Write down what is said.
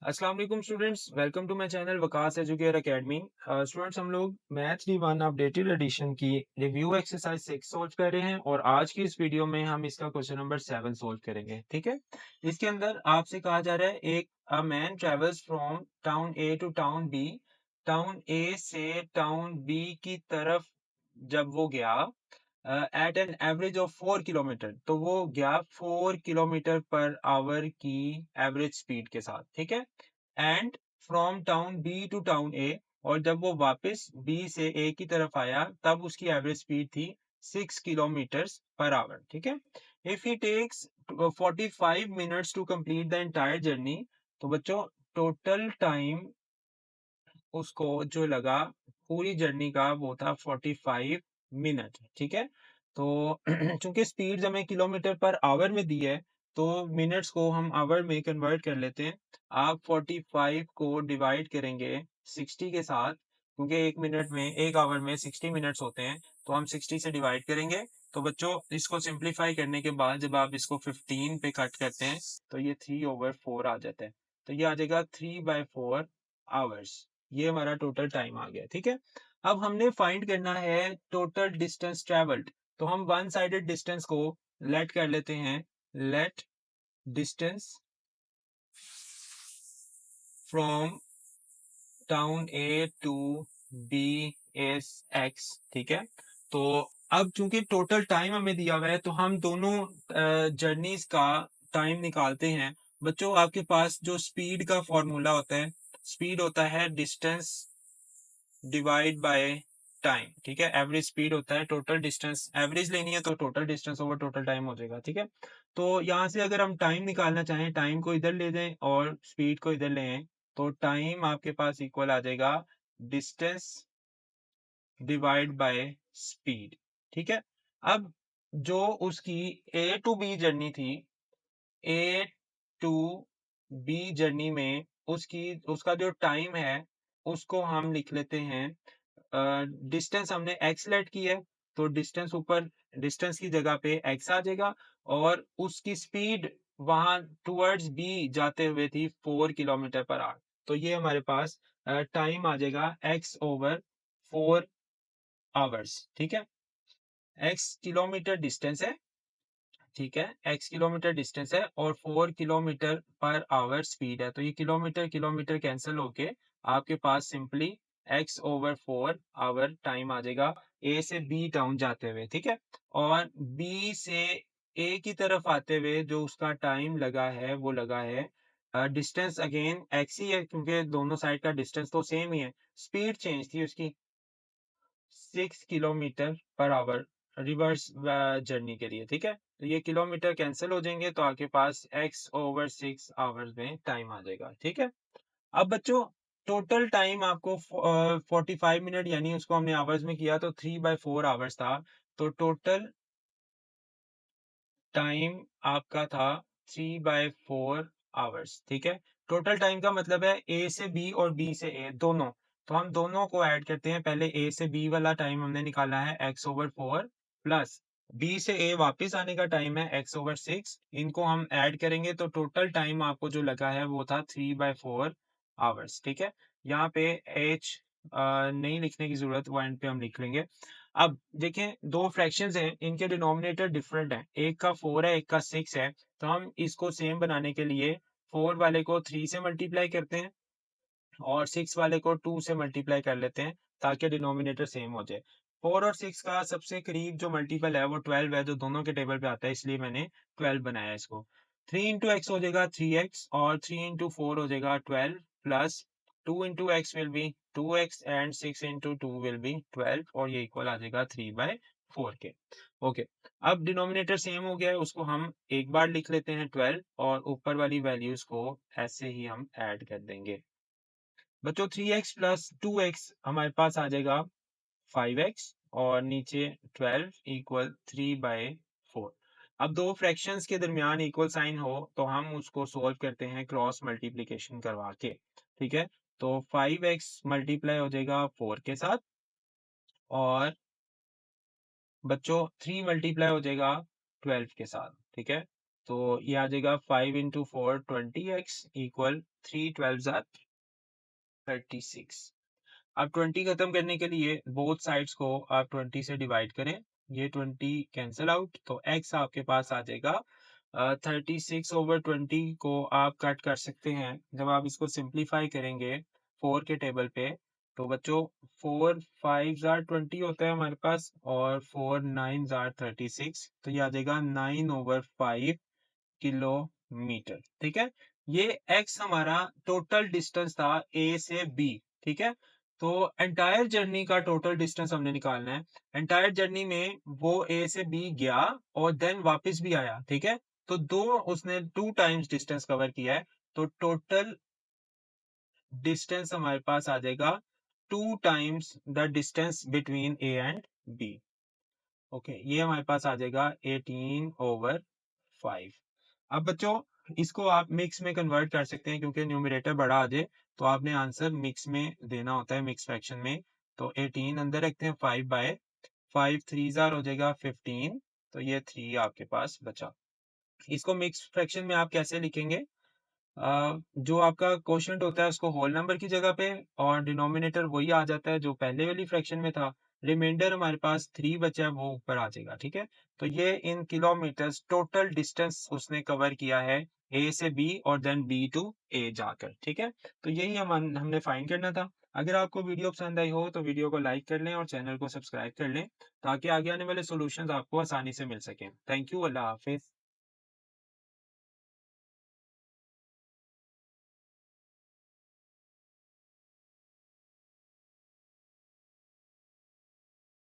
अस्सलाम वालेकुम students, welcome to my channel Waqas educator academy. Students, हम लोग मैथ डी1 अपडेटेड एडिशन की रिव्यू एक्सरसाइज 6 सॉल्व कर रहे हैं और आज की इस वीडियो में हम इसका क्वेश्चन नंबर 7 सॉल्व करेंगे। ठीक है, इसके अंदर आपसे कहा जा रहा है एक a man travels from town A to town B. Town A से टाउन बी की तरफ जब वो गया at an average of 4 kilometre, तो वो गया 4 किलोमीटर पर आवर की एवरेज स्पीड के साथ। ठीक है, and from town B to town A, और जब वो वापस बी से ए की तरफ आया तब उसकी एवरेज स्पीड थी 6 किलोमीटर पर आवर। ठीक है, if he takes 45 minutes to complete the entire journey, तो बच्चों टोटल टाइम उसको जो लगा पूरी जर्नी का वो था 45 मिनट। ठीक है, तो चूंकि स्पीड हमें किलोमीटर पर आवर में दी है तो मिनट्स को हम आवर में कन्वर्ट कर लेते हैं। आप 45 को डिवाइड करेंगे 60 के साथ, क्योंकि एक मिनट में एक आवर में 60 मिनट्स होते हैं, तो हम 60 से डिवाइड करेंगे। तो बच्चों इसको सिंप्लीफाई करने के बाद जब आप इसको 15 पे कट करते हैं तो ये 3/4 आ जाता है। तो ये आ जाएगा 3/4 आवर्स। ये हमारा टोटल टाइम आ गया। ठीक है, अब हमने फाइंड करना है टोटल डिस्टेंस ट्रेवल्ड। तो हम वन साइडेड डिस्टेंस को लेट कर लेते हैं, let distance from town A to B as X. ठीक है, तो अब चूंकि टोटल टाइम हमें दिया हुआ है तो हम दोनों जर्नीज का टाइम निकालते हैं। बच्चों आपके पास जो स्पीड का फॉर्मूला होता है, स्पीड होता है डिस्टेंस डिवाइड बाय टाइम। ठीक है, एवरेज स्पीड होता है टोटल डिस्टेंस, एवरेज लेनी है तो total distance over total time हो जाएगा। ठीक है, तो यहाँ से अगर हम टाइम निकालना चाहें, टाइम को इधर ले दें और स्पीड को इधर ले आएं, तो टाइम आपके पास इक्वल आ जाएगा डिस्टेंस डिवाइड बाय स्पीड। ठीक है, अब जो उसकी ए टू बी जर्नी थी, ए टू बी जर्नी में उसकी उसका जो टाइम है उसको हम लिख लेते हैं, डिस्टेंस हमने एक्स लेट की है तो डिस्टेंस ऊपर डिस्टेंस की जगह पे एक्स आ जाएगा, और उसकी स्पीड वहां टुवर्ड्स बी जाते हुए थी 4 किलोमीटर पर आवर। तो ये हमारे पास टाइम आ जाएगा x/4 आवर्स। ठीक है, एक्स किलोमीटर डिस्टेंस है। ठीक है, x किलोमीटर डिस्टेंस है और 4 किलोमीटर पर आवर स्पीड है, तो ये किलोमीटर किलोमीटर कैंसिल होके आपके पास सिंपली x/4 आवर टाइम आ जाएगा ए से बी टाउन जाते हुए। ठीक है, और बी से ए की तरफ आते हुए जो उसका टाइम लगा है वो लगा है, डिस्टेंस अगेन x ही है क्योंकि दोनों साइड का डिस्टेंस तो सेम ही है। स्पीड चेंज थी उसकी 6 kilometre per hour reverse journey के लिए। ठीक है, तो ये किलोमीटर कैंसिल हो जाएंगे तो आपके पास x/6 आवर्स में टाइम आ जाएगा। ठीक है, अब बच्चों टोटल टाइम आपको 45 मिनट, यानी उसको हमने आवर्स में किया तो 3/4 आवर्स था, तो टोटल टाइम आपका था 3/4 आवर्स। ठीक है, टोटल टाइम का मतलब है ए से बी और बी से ए दोनों, तो हम दोनों को ऐड करते हैं। पहले ए से बी वाला टाइम हमने निकाला है x/4 प्लस बी से ए वापस आने का टाइम है x/6। इनको हम ऐड करेंगे तो टोटल टाइम आपको जो लगा है वो था 3/4 आवर्स। ठीक है, यहाँ पे एच नहीं लिखने की जरूरत, वो एंड पे हम लिख लेंगे। अब देखें, दो फ्रैक्शंस हैं, इनके डिनोमिनेटर डिफरेंट हैं, एक का 4 है एक का 6 है, तो हम इसको सेम बनाने के लिए 4 वाले को 3 से मल्टीप्लाई करते हैं और 6 वाले को 2 से मल्टीप्लाई कर लेते हैं ताकि डिनोमिनेटर सेम हो जाए। 4 और 6 का सबसे करीब जो मल्टीपल है वो 12 है, जो दोनों के टेबल पे आता है, इसलिए मैंने 12 बनाया इसको। 3 इंटू एक्स हो जाएगा 3x, और 3 इंटू 4 हो जाएगा 12, plus 2 into x will be 2x and 6 into 2 will be 12, और ये इक्वल आ जाएगा 3/4 के। ओके, अब डिनोमिनेटर सेम हो गया है, उसको हम एक बार लिख लेते हैं 12, और ऊपर वाली वैल्यूज को ऐसे ही हम ऐड कर देंगे। बच्चों 3x प्लस 2x हमारे पास आ जाएगा 5x, और नीचे 12 इक्वल 3/4। अब दो फ्रैक्शंस के दरमियान इक्वल साइन हो तो हम उसको सोल्व करते हैं क्रॉस मल्टीप्लिकेशन करवा के। ठीक है, तो 5x मल्टीप्लाई हो जाएगा 4 के साथ, और बच्चों 3 मल्टीप्लाई हो जाएगा 12 के साथ। ठीक है, तो ये आ जाएगा 5 इंटू 4 20x इक्वल 3 12 जार 36। अब 20 खत्म करने के लिए बोथ साइड्स को आप 20 से डिवाइड करें। ये 20 कैंसिल आउट, तो x आपके पास आ जाएगा 36/20 को आप कट कर सकते हैं। जब आप इसको सिंप्लीफाई करेंगे 4 के टेबल पे, तो बच्चों 4 5 जार 20 होता है हमारे पास, और 4 9 जार 36, तो ये आ जाएगा 9/5 किलोमीटर। ठीक है, ये x हमारा टोटल डिस्टेंस था a से b। ठीक है, तो एंटायर जर्नी का टोटल डिस्टेंस हमने निकालना है। एंटायर जर्नी में वो a से b गया और देन वापस भी आया। ठीक है, तो दो उसने 2 टाइम्स डिस्टेंस कवर किया है, तो टोटल डिस्टेंस हमारे पास आ जाएगा 2 times the distance between a and b। Okay, ये हमारे पास आ जाएगा 18/5। अब बच्चों इसको आप मिक्स में कन्वर्ट कर सकते हैं, क्योंकि न्यूमरेटर बड़ा आ जाए तो आपने आंसर मिक्स में देना होता है, मिक्स फ्रैक्शन में। तो 18 अंदर रखते हैं, 5/5 3 जार हो जाएगा 15, तो ये 3 आपके पास बचा। इसको मिक्स फ्रैक्शन में आप कैसे लिखेंगे? जो आपका क्वोशिएंट होता है उसको होल नंबर की जगह पे, और डिनोमिनेटर वही आ जाता है जो पहले वाली फ्रैक्शन में था। रिमाइंडर हमारे पास 3 बचा है, वो ऊपर आ जाएगा। ठीक है, तो ये इन किलोमीटर्स टोटल डिस्टेंस उसने कवर किया है ए से बी और देन बी टू ए जाकर। ठीक है, तो यही हमने फाइंड करना था। अगर आपको वीडियो पसंद आई हो तो वीडियो को लाइक कर लें और चैनल को सब्सक्राइब कर लें, ताकि आगे आने वाले सॉल्यूशंस आपको आसानी से मिल सकें। Thank you, Allah Hafiz.